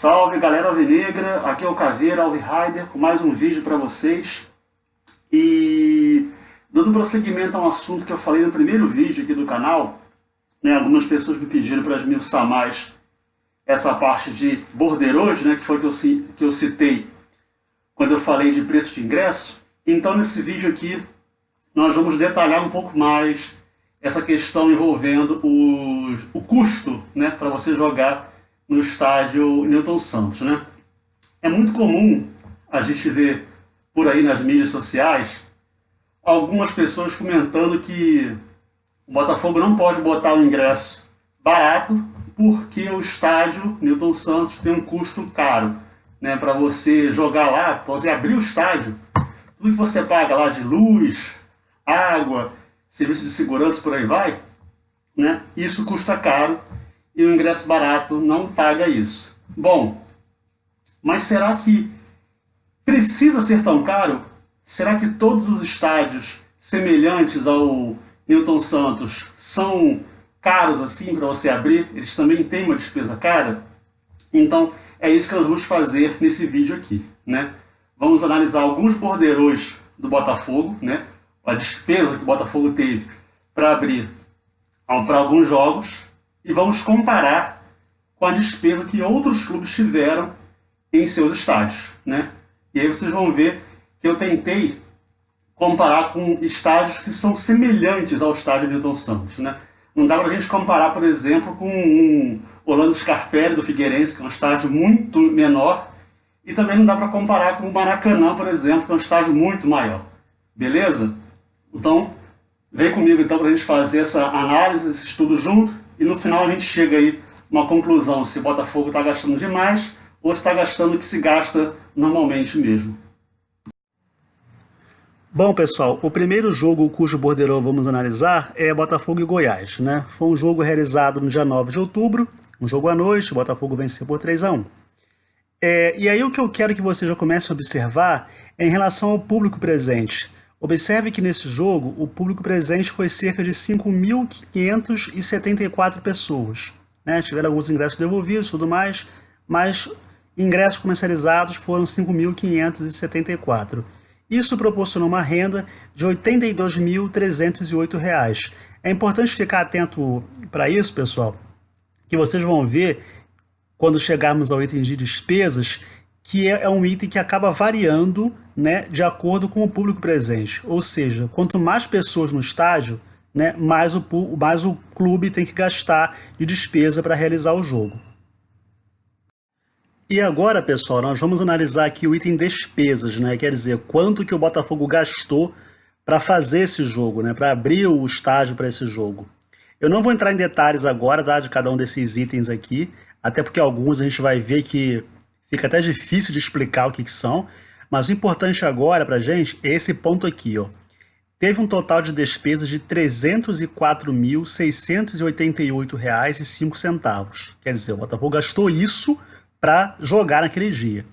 Salve galera alvinegra, aqui é o Caveira Alvirider com mais um vídeo para vocês. E dando prosseguimento a um assunto que eu falei no primeiro vídeo aqui do canal, né, algumas pessoas me pediram para esmiuçar mais essa parte de borderôs, né, que foi que eu citei quando eu falei de preço de ingresso. Então nesse vídeo aqui nós vamos detalhar um pouco mais essa questão envolvendo o custo, né, para você jogar no estádio Newton Santos, né? É muito comum a gente ver por aí nas mídias sociais algumas pessoas comentando que o Botafogo não pode botar um ingresso barato porque o estádio Newton Santos tem um custo caro, né? Para você jogar lá, para você abrir o estádio, tudo que você paga lá de luz, água, serviço de segurança, por aí vai, né? Isso custa caro. E o ingresso barato não paga isso. Bom, mas será que precisa ser tão caro? Será que todos os estádios semelhantes ao Newton Santos são caros assim para você abrir? Eles também têm uma despesa cara? Então é isso que nós vamos fazer nesse vídeo aqui, né? Vamos analisar alguns borderôs do Botafogo, né? A despesa que o Botafogo teve para abrir para alguns jogos. E vamos comparar com a despesa que outros clubes tiveram em seus estádios, né? E aí vocês vão ver que eu tentei comparar com estádios que são semelhantes ao estádio Newton Santos, né? Não dá para a gente comparar, por exemplo, com o Orlando Scarpelli do Figueirense, que é um estádio muito menor, e também não dá para comparar com o Maracanã, por exemplo, que é um estádio muito maior. Beleza? Então, vem comigo então para a gente fazer essa análise, esse estudo junto. E no final a gente chega aí uma conclusão se o Botafogo está gastando demais ou se está gastando o que se gasta normalmente mesmo. Bom pessoal, o primeiro jogo cujo borderô vamos analisar é Botafogo e Goiás, né? Foi um jogo realizado no dia 9 de outubro, um jogo à noite, o Botafogo venceu por 3-1. E aí o que eu quero que você já comece a observar é em relação ao público presente. Observe que nesse jogo, o público presente foi cerca de 5.574 pessoas. Né? Tiveram alguns ingressos devolvidos e tudo mais, mas ingressos comercializados foram 5.574. Isso proporcionou uma renda de R$ 82.308. É importante ficar atento para isso, pessoal, que vocês vão ver, quando chegarmos ao item de despesas, que é um item que acaba variando, né, de acordo com o público presente. Ou seja, quanto mais pessoas no estádio, né, mais o clube tem que gastar de despesa para realizar o jogo. E agora, pessoal, nós vamos analisar aqui o item despesas, né, quer dizer, quanto que o Botafogo gastou para fazer esse jogo, né, para abrir o estádio para esse jogo. Eu não vou entrar em detalhes agora, tá, de cada um desses itens aqui, até porque alguns a gente vai ver que fica até difícil de explicar o que são, mas o importante agora para a gente é esse ponto aqui, ó. Teve um total de despesas de R$ 304.688,05. Quer dizer, o Botafogo gastou isso para jogar naquele dia.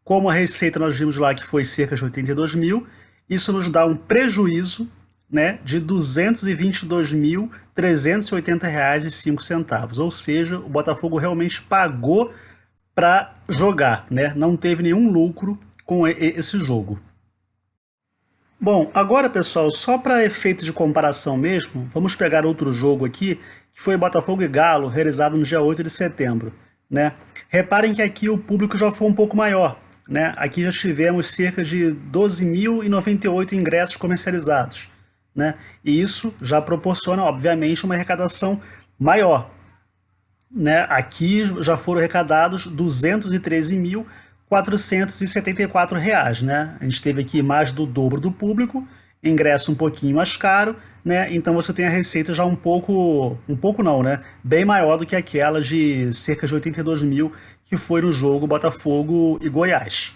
Como a receita nós vimos lá que foi cerca de 82 mil, isso nos dá um prejuízo, né, de R$ 222.380,05. Ou seja, o Botafogo realmente pagou para jogar, né? Não teve nenhum lucro com esse jogo. Bom, agora pessoal, só para efeito de comparação mesmo, vamos pegar outro jogo aqui, que foi Botafogo e Galo, realizado no dia 8 de setembro. Né? Reparem que aqui o público já foi um pouco maior. Né? Aqui já tivemos cerca de 12.098 ingressos comercializados. Né? E isso já proporciona, obviamente, uma arrecadação maior. Né? Aqui já foram arrecadados R$ 213.474, né? A gente teve aqui mais do dobro do público, ingresso um pouquinho mais caro, né? Então você tem a receita já um pouco não, né? Bem maior do que aquela de cerca de 82 mil que foi no jogo Botafogo e Goiás.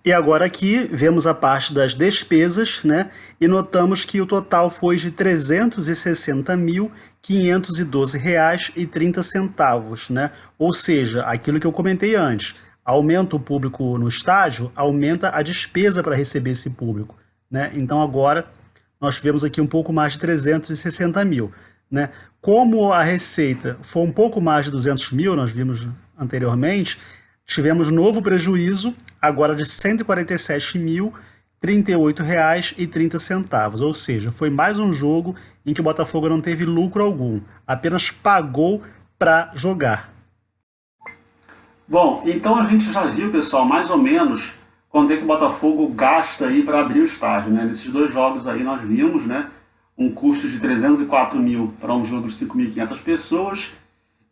E agora aqui vemos a parte das despesas, né? E notamos que o total foi de R$ 360.512,30, né? Ou seja, aquilo que eu comentei antes, aumenta o público no estádio, aumenta a despesa para receber esse público, né? Então agora nós tivemos aqui um pouco mais de 360 mil. né? Como a receita foi um pouco mais de 200 mil, nós vimos anteriormente, tivemos novo prejuízo, agora de R$ 147.038,30, ou seja, foi mais um jogo em que o Botafogo não teve lucro algum, apenas pagou para jogar. Bom, então a gente já viu, pessoal, mais ou menos quanto é que o Botafogo gasta aí para abrir o estádio, né? Nesses dois jogos aí nós vimos, né? Um custo de 304 mil para um jogo de 5.500 pessoas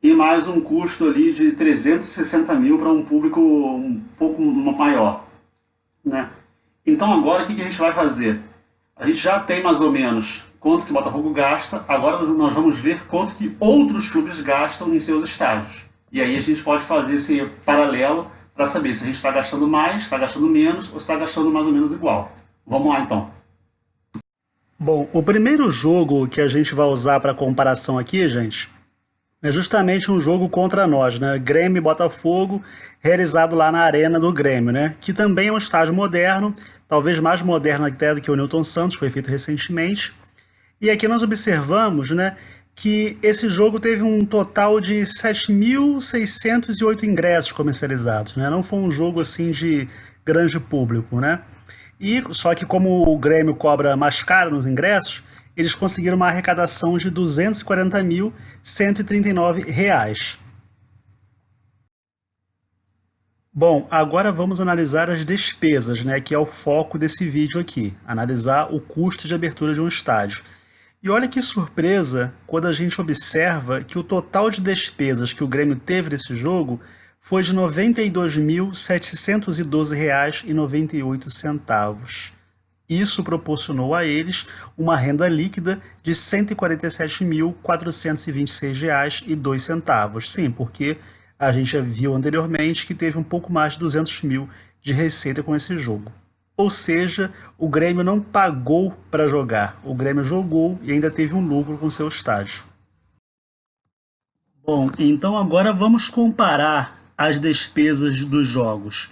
e mais um custo ali de 360 mil para um público um pouco maior, né? Então agora o que a gente vai fazer? A gente já tem mais ou menos quanto que o Botafogo gasta, agora nós vamos ver quanto que outros clubes gastam em seus estádios. E aí a gente pode fazer esse paralelo para saber se a gente está gastando mais, está gastando menos ou está gastando mais ou menos igual. Vamos lá então. Bom, o primeiro jogo que a gente vai usar para comparação aqui, gente, é justamente um jogo contra nós, né? Grêmio e Botafogo, realizado lá na Arena do Grêmio, né? Que também é um estádio moderno, talvez mais moderno até do que o Newton Santos, foi feito recentemente. E aqui nós observamos, né, que esse jogo teve um total de 7.608 ingressos comercializados, né? Não foi um jogo assim de grande público, né? E só que como o Grêmio cobra mais caro nos ingressos, eles conseguiram uma arrecadação de R$ 240.139. Bom, agora vamos analisar as despesas, né, que é o foco desse vídeo aqui, analisar o custo de abertura de um estádio. E olha que surpresa quando a gente observa que o total de despesas que o Grêmio teve nesse jogo foi de R$ 92.712,98. Isso proporcionou a eles uma renda líquida de R$ 147.426,02. Sim, porque a gente já viu anteriormente que teve um pouco mais de 200 mil de receita com esse jogo. Ou seja, o Grêmio não pagou para jogar, o Grêmio jogou e ainda teve um lucro com seu estádio. Bom, então agora vamos comparar as despesas dos jogos.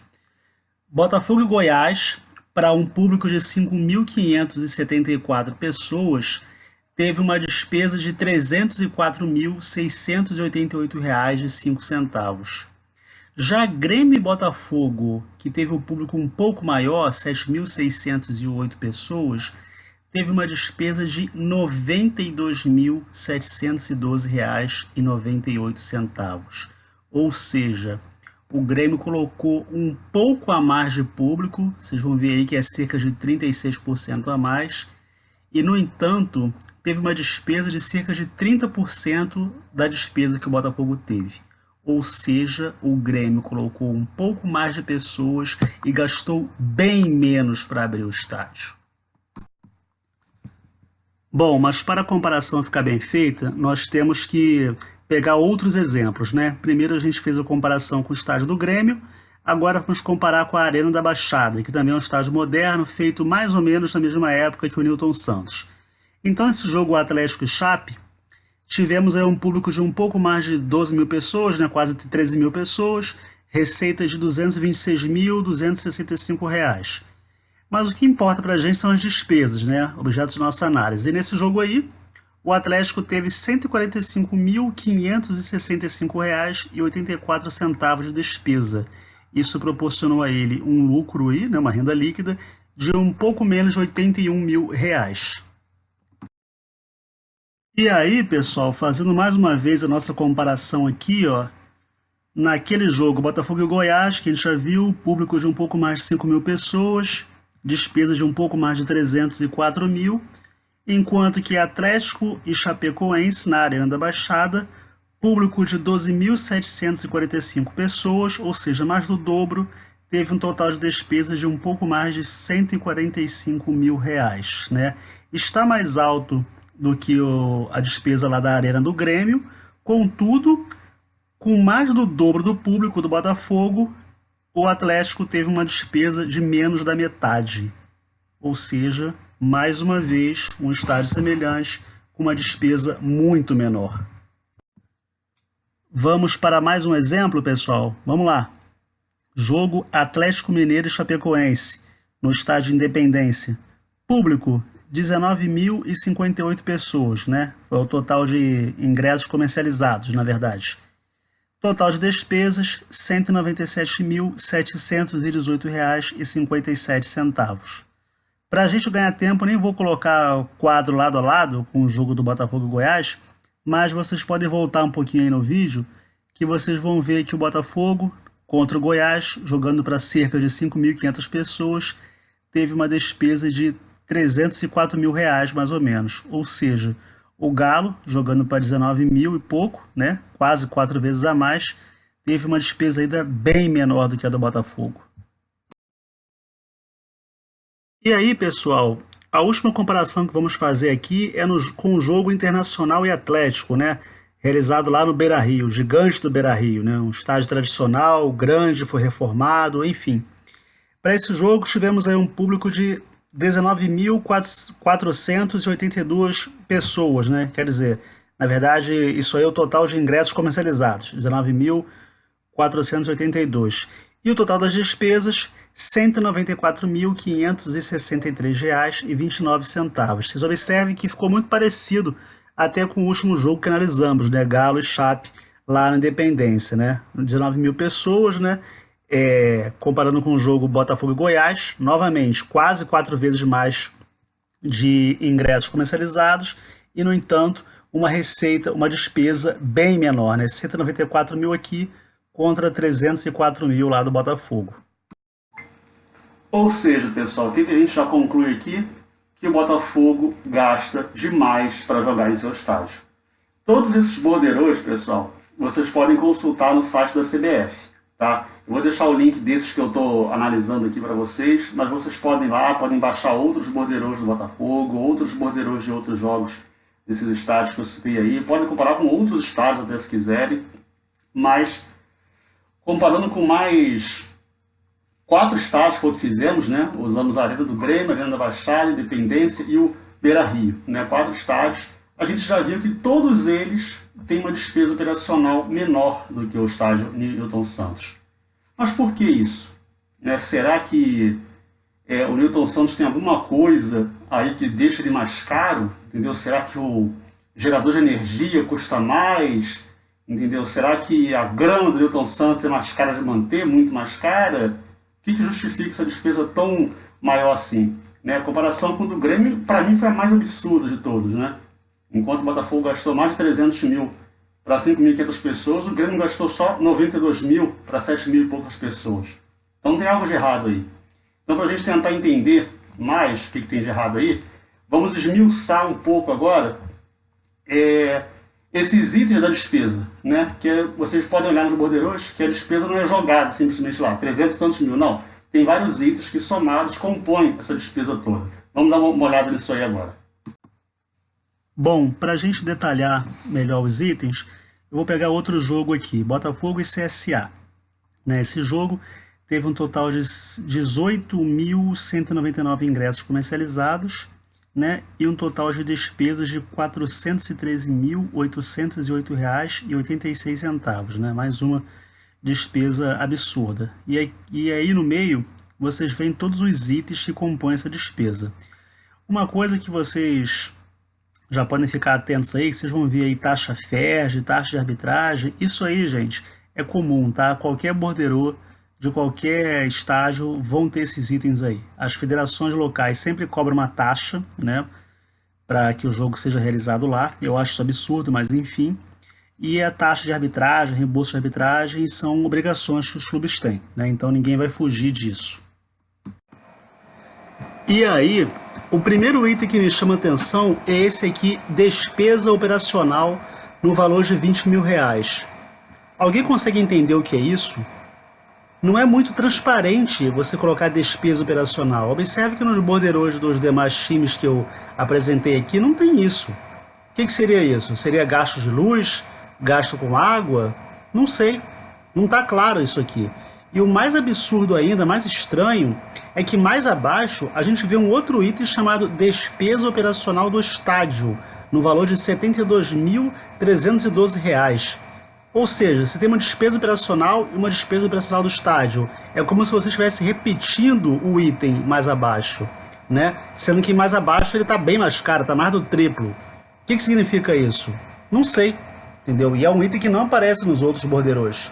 Botafogo e Goiás, para um público de 5.574 pessoas, teve uma despesa de R$ 304.688,05. Já Grêmio e Botafogo, que teve um público um pouco maior, 7.608 pessoas, teve uma despesa de R$ 92.712,98. Ou seja, o Grêmio colocou um pouco a mais de público, vocês vão ver aí que é cerca de 36% a mais, e no entanto, teve uma despesa de cerca de 30% da despesa que o Botafogo teve. Ou seja, o Grêmio colocou um pouco mais de pessoas e gastou bem menos para abrir o estádio. Bom, mas para a comparação ficar bem feita, nós temos que pegar outros exemplos, né? Primeiro a gente fez a comparação com o estádio do Grêmio, agora vamos comparar com a Arena da Baixada, que também é um estádio moderno, feito mais ou menos na mesma época que o Newton Santos. Então, nesse jogo Atlético e Chape, tivemos aí um público de um pouco mais de 12 mil pessoas, né, quase 13 mil pessoas, receitas de R$ 226.265. Mas o que importa para a gente são as despesas, né, objetos de nossa análise. E nesse jogo aí, o Atlético teve R$ 145.565,84 de despesa. Isso proporcionou a ele um lucro, aí, né, uma renda líquida, de um pouco menos de R$ 81 mil. E aí, pessoal, fazendo mais uma vez a nossa comparação aqui, ó, naquele jogo Botafogo e Goiás, que a gente já viu, público de um pouco mais de 5 mil pessoas, despesas de um pouco mais de 304 mil, enquanto que Atlético e Chapecoense, na Arena da Baixada, público de 12.745 pessoas, ou seja, mais do dobro, teve um total de despesas de um pouco mais de R$ 145 mil, né? Está mais alto do que a despesa lá da Arena do Grêmio, contudo, com mais do dobro do público do Botafogo, o Atlético teve uma despesa de menos da metade. Ou seja, mais uma vez, um estádio semelhante com uma despesa muito menor. Vamos para mais um exemplo, pessoal? Vamos lá. Jogo Atlético Mineiro e Chapecoense, no estádio Independência. Público 19.058 pessoas, né? Foi o total de ingressos comercializados, na verdade. Total de despesas, R$ 197.718,57. Para a gente ganhar tempo, nem vou colocar o quadro lado a lado com o jogo do Botafogo e Goiás, mas vocês podem voltar um pouquinho aí no vídeo, que vocês vão ver que o Botafogo contra o Goiás, jogando para cerca de 5.500 pessoas, teve uma despesa de R$ 304 mil, mais ou menos. Ou seja, o Galo, jogando para 19 mil e pouco, né, quase 4 vezes a mais, teve uma despesa ainda bem menor do que a do Botafogo. E aí, pessoal, a última comparação que vamos fazer aqui é com o jogo Internacional e Atlético, né? Realizado lá no Beira-Rio, gigante do Beira-Rio, né? Um estádio tradicional, grande, foi reformado, enfim. Para esse jogo tivemos aí um público de 19.482 pessoas, né? Quer dizer, na verdade, isso aí é o total de ingressos comercializados, 19.482. E o total das despesas, R$ 194.563,29. Vocês observem que ficou muito parecido até com o último jogo que analisamos, né? Galo e Chape, lá na Independência, né? 19 mil pessoas, né? Comparando com o jogo Botafogo e Goiás, novamente, quase 4 vezes mais de ingressos comercializados e, no entanto, uma receita, uma despesa bem menor, né? 194 mil aqui contra 304 mil lá do Botafogo. Ou seja, pessoal, o que a gente já conclui aqui? Que o Botafogo gasta demais para jogar em seu estádio. Todos esses borderôs, pessoal, vocês podem consultar no site da CBF, tá? Eu vou deixar o link desses que eu estou analisando aqui para vocês, mas vocês podem ir lá, podem baixar outros borderôs do Botafogo, outros borderôs de outros jogos desses estádios que eu citei aí, podem comparar com outros estádios até se quiserem, mas comparando com mais 4 estádios que fizemos, né? Usamos a Arena do Grêmio, a Arena da Baixada, Independência e o Beira-Rio, né? 4 estádios. A gente já viu que todos eles têm uma despesa operacional menor do que o estádio Newton Santos. Mas por que isso? Né? Será que o Newton Santos tem alguma coisa aí que deixa ele mais caro? Entendeu? Será que o gerador de energia custa mais? Entendeu? Será que a grama do Newton Santos é mais cara de manter, muito mais cara? O que justifica essa despesa tão maior assim? Né? A comparação com o do Grêmio, para mim, foi a mais absurda de todos. Né? Enquanto o Botafogo gastou mais de 300 mil para 5.500 pessoas, o Grêmio gastou só 92 mil para 7 mil e poucas pessoas. Então tem algo de errado aí. Então, para a gente tentar entender mais o que tem de errado aí, vamos esmiuçar um pouco agora esses itens da despesa, né? Que vocês podem olhar nos borderôs que a despesa não é jogada simplesmente lá, 300 e tantos mil, não. Tem vários itens que somados compõem essa despesa toda. Vamos dar uma olhada nisso aí agora. Bom, para a gente detalhar melhor os itens, eu vou pegar outro jogo aqui, Botafogo e CSA. Né? Esse jogo teve um total de 18.199 ingressos comercializados, né, e um total de despesas de R$ 413.808,86, né, mais uma despesa absurda. E aí no meio vocês veem todos os itens que compõem essa despesa. Uma coisa que vocês já podem ficar atentos aí, vocês vão ver aí taxa FERJ, taxa de arbitragem, isso aí, gente, é comum, tá? Qualquer borderô de qualquer estágio vão ter esses itens aí. As federações locais sempre cobram uma taxa, né, para que o jogo seja realizado lá. Eu acho isso absurdo, mas enfim. E a taxa de arbitragem, reembolso de arbitragem são obrigações que os clubes têm, né? Então ninguém vai fugir disso. E aí, o primeiro item que me chama a atenção é esse aqui, despesa operacional no valor de R$ 20 mil. Alguém consegue entender o que é isso? Não é muito transparente você colocar despesa operacional. Observe que nos borderôs dos demais times que eu apresentei aqui não tem isso. O que seria isso? Seria gasto de luz? Gasto com água? Não sei. Não está claro isso aqui. E o mais absurdo ainda, mais estranho, é que mais abaixo a gente vê um outro item chamado despesa operacional do estádio, no valor de R$ 72.312. Ou seja, você tem uma despesa operacional e uma despesa operacional do estádio. É como se você estivesse repetindo o item mais abaixo. né? Sendo que mais abaixo ele está bem mais caro, está mais do triplo. O que significa isso? Não sei, entendeu? E é um item que não aparece nos outros borderôs.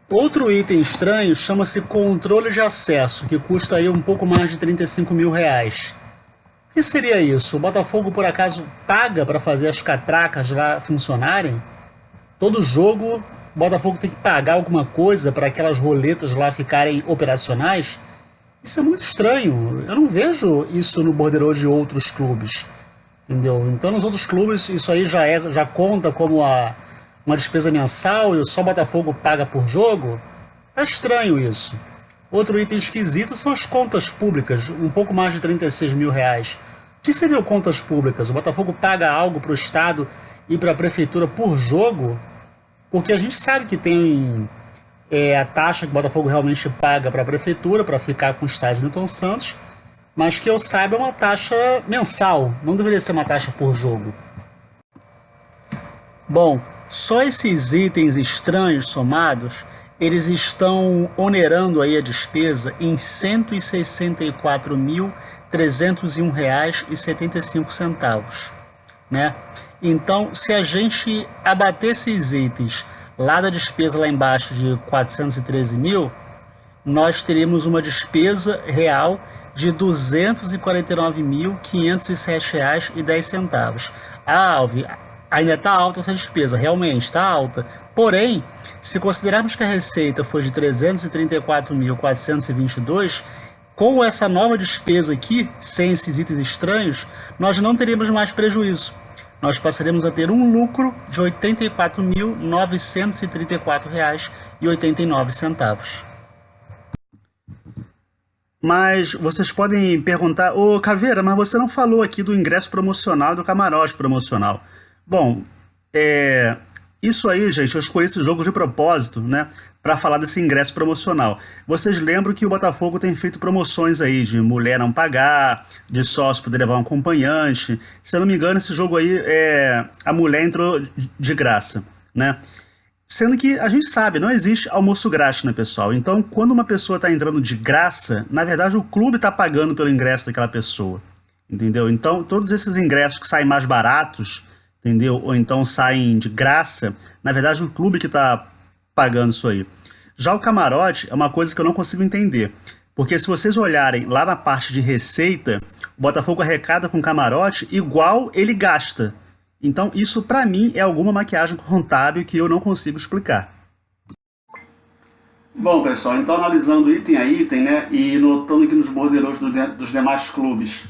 Outro item estranho chama-se controle de acesso, que custa aí um pouco mais de 35 mil reais. O que seria isso? O Botafogo por acaso paga para fazer as catracas lá funcionarem? Todo jogo o Botafogo tem que pagar alguma coisa para aquelas roletas lá ficarem operacionais? Isso é muito estranho. Eu não vejo isso no borderô de outros clubes. Entendeu? Então nos outros clubes isso aí já conta como uma despesa mensal e só o Botafogo paga por jogo? Tá estranho isso. Outro item esquisito são as contas públicas, um pouco mais de 36 mil reais. O que seriam contas públicas? O Botafogo paga algo para o Estado e para a Prefeitura por jogo? Porque a gente sabe que tem a taxa que o Botafogo realmente paga para a Prefeitura para ficar com o estádio Newton Santos, mas que eu saiba é uma taxa mensal, não deveria ser uma taxa por jogo. Bom, só esses itens estranhos somados, eles estão onerando aí a despesa em R$ 164.301,75, né? Então, se a gente abater esses itens lá da despesa lá embaixo de 413 mil, nós teríamos uma despesa real de R$ 249.507,10. Ah, Alvi, ainda está alta essa despesa, realmente está alta. Porém, se considerarmos que a receita foi de 334.422, com essa nova despesa aqui, sem esses itens estranhos, nós não teríamos mais prejuízo. Nós passaremos a ter um lucro de R$ 84.934,89. Mas vocês podem perguntar, ô Caveira, mas você não falou aqui do ingresso promocional e do camarote promocional. Bom, isso aí, gente, eu escolhi esse jogo de propósito, né, para falar desse ingresso promocional. Vocês lembram que o Botafogo tem feito promoções aí de mulher não pagar, de sócio poder levar um acompanhante. Se eu não me engano, esse jogo aí, a mulher entrou de graça, né? Sendo que a gente sabe, não existe almoço grátis, né, pessoal? Então, quando uma pessoa está entrando de graça, na verdade o clube está pagando pelo ingresso daquela pessoa, entendeu? Então, todos esses ingressos que saem mais baratos, entendeu? Ou então saem de graça, na verdade o clube que está pagando isso aí. Já o camarote é uma coisa que eu não consigo entender, porque se vocês olharem lá na parte de receita, o Botafogo arrecada com camarote igual ele gasta. Então isso para mim é alguma maquiagem contábil que eu não consigo explicar. Bom, pessoal, então analisando item a item, né, e notando que nos borderôs dos demais clubes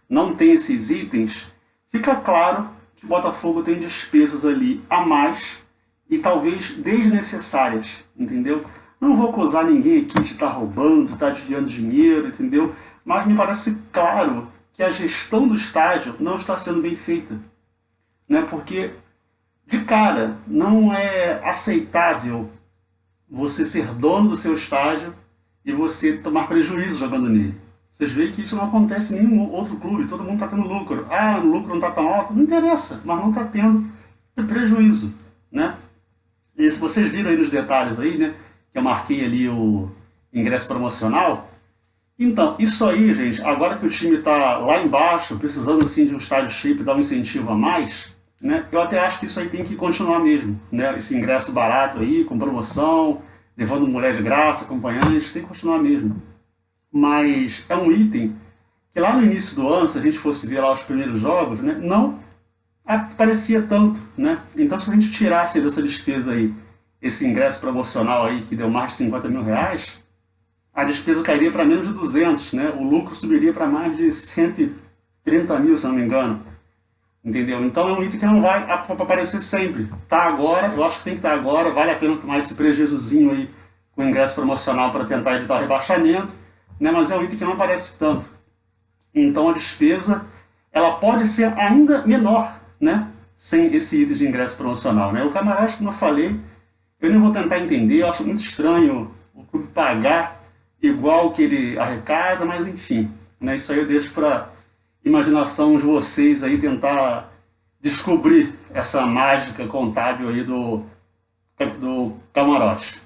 não tem esses itens, fica claro que o Botafogo tem despesas ali a mais e talvez desnecessárias, entendeu? Não vou acusar ninguém aqui de estar roubando, de estar desviando dinheiro, entendeu? Mas me parece claro que a gestão do estádio não está sendo bem feita, né? Porque, de cara, não é aceitável você ser dono do seu estádio e você tomar prejuízo jogando nele. Vocês veem que isso não acontece em nenhum outro clube, todo mundo está tendo lucro. Ah, o lucro não está tão alto, não interessa, mas não está tendo prejuízo, né? E se vocês viram aí nos detalhes aí, né, que eu marquei ali o ingresso promocional, então, isso aí, gente, agora que o time está lá embaixo, precisando assim de um estádio cheio para dar um incentivo a mais, né, eu até acho que isso aí tem que continuar mesmo, né, esse ingresso barato aí, com promoção, levando mulher de graça, acompanhantes, tem que continuar mesmo. Mas é um item que lá no início do ano, se a gente fosse ver lá os primeiros jogos, né, não aparecia tanto, né? Então se a gente tirasse dessa despesa aí esse ingresso promocional aí que deu mais de 50 mil reais, a despesa cairia para menos de 200, né? O lucro subiria para mais de 130 mil, se não me engano, entendeu? Então é um item que não vai aparecer sempre. Tá agora, eu acho que tem que estar agora, vale a pena tomar esse prejuízozinho aí com o ingresso promocional para tentar evitar o rebaixamento, né? Mas é um item que não aparece tanto. Então a despesa ela pode ser ainda menor, né, sem esse item de ingresso promocional, né? O camarote, como eu falei, eu nem vou tentar entender, eu acho muito estranho o clube pagar igual que ele arrecada, mas enfim, né, isso aí eu deixo para imaginação de vocês aí tentar descobrir essa mágica contábil aí do camarote.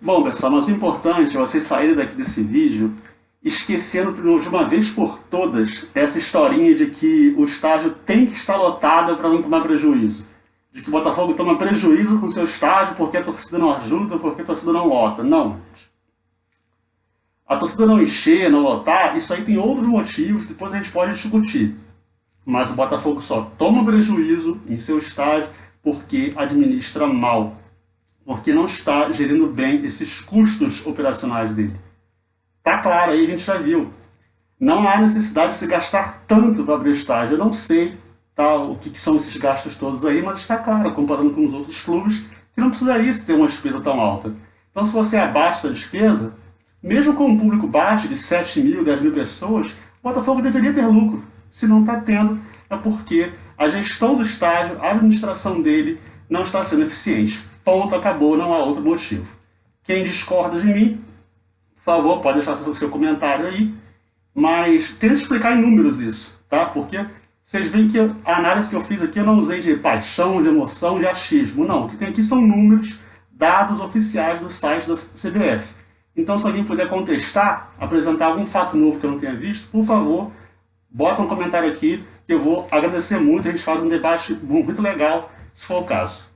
Bom, pessoal, mas o importante é vocês saírem daqui desse vídeo esquecendo de uma vez por todas essa historinha de que o estádio tem que estar lotado para não tomar prejuízo. De que o Botafogo toma prejuízo com o seu estádio porque a torcida não ajuda, porque a torcida não lota. Não. A torcida não encher, não lotar, isso aí tem outros motivos, depois a gente pode discutir. Mas o Botafogo só toma prejuízo em seu estádio porque administra mal. Porque não está gerindo bem esses custos operacionais dele. Tá claro aí, a gente já viu. Não há necessidade de se gastar tanto para abrir o estádio. Eu não sei o que são esses gastos todos aí, mas está claro, comparando com os outros clubes, que não precisaria ter uma despesa tão alta. Então, se você abaixa a despesa, mesmo com um público baixo de 7 mil, 10 mil pessoas, o Botafogo deveria ter lucro. Se não está tendo, é porque a gestão do estádio, a administração dele, não está sendo eficiente. Ponto, acabou, não há outro motivo. Quem discorda de mim, por favor, pode deixar seu comentário aí, mas tente explicar em números isso, tá? Porque vocês veem que a análise que eu fiz aqui eu não usei de paixão, de emoção, de achismo. Não, o que tem aqui são números, dados oficiais do site da CBF. Então, se alguém puder contestar, apresentar algum fato novo que eu não tenha visto, por favor, bota um comentário aqui, que eu vou agradecer muito. A gente faz um debate muito legal, se for o caso.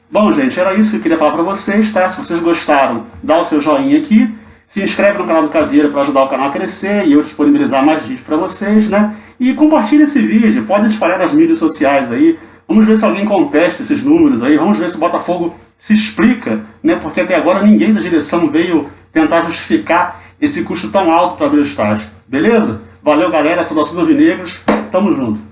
Bom, gente, era isso que eu queria falar para vocês, tá? Se vocês gostaram, dá o seu joinha aqui. Se inscreve no canal do Caveira para ajudar o canal a crescer e eu disponibilizar mais vídeos para vocês, né? E compartilhe esse vídeo, pode espalhar nas mídias sociais aí. Vamos ver se alguém contesta esses números aí, vamos ver se o Botafogo se explica, né? Porque até agora ninguém da direção veio tentar justificar esse custo tão alto para abrir o estádio. Beleza? Valeu, galera. Saudações alvinegros. Tamo junto.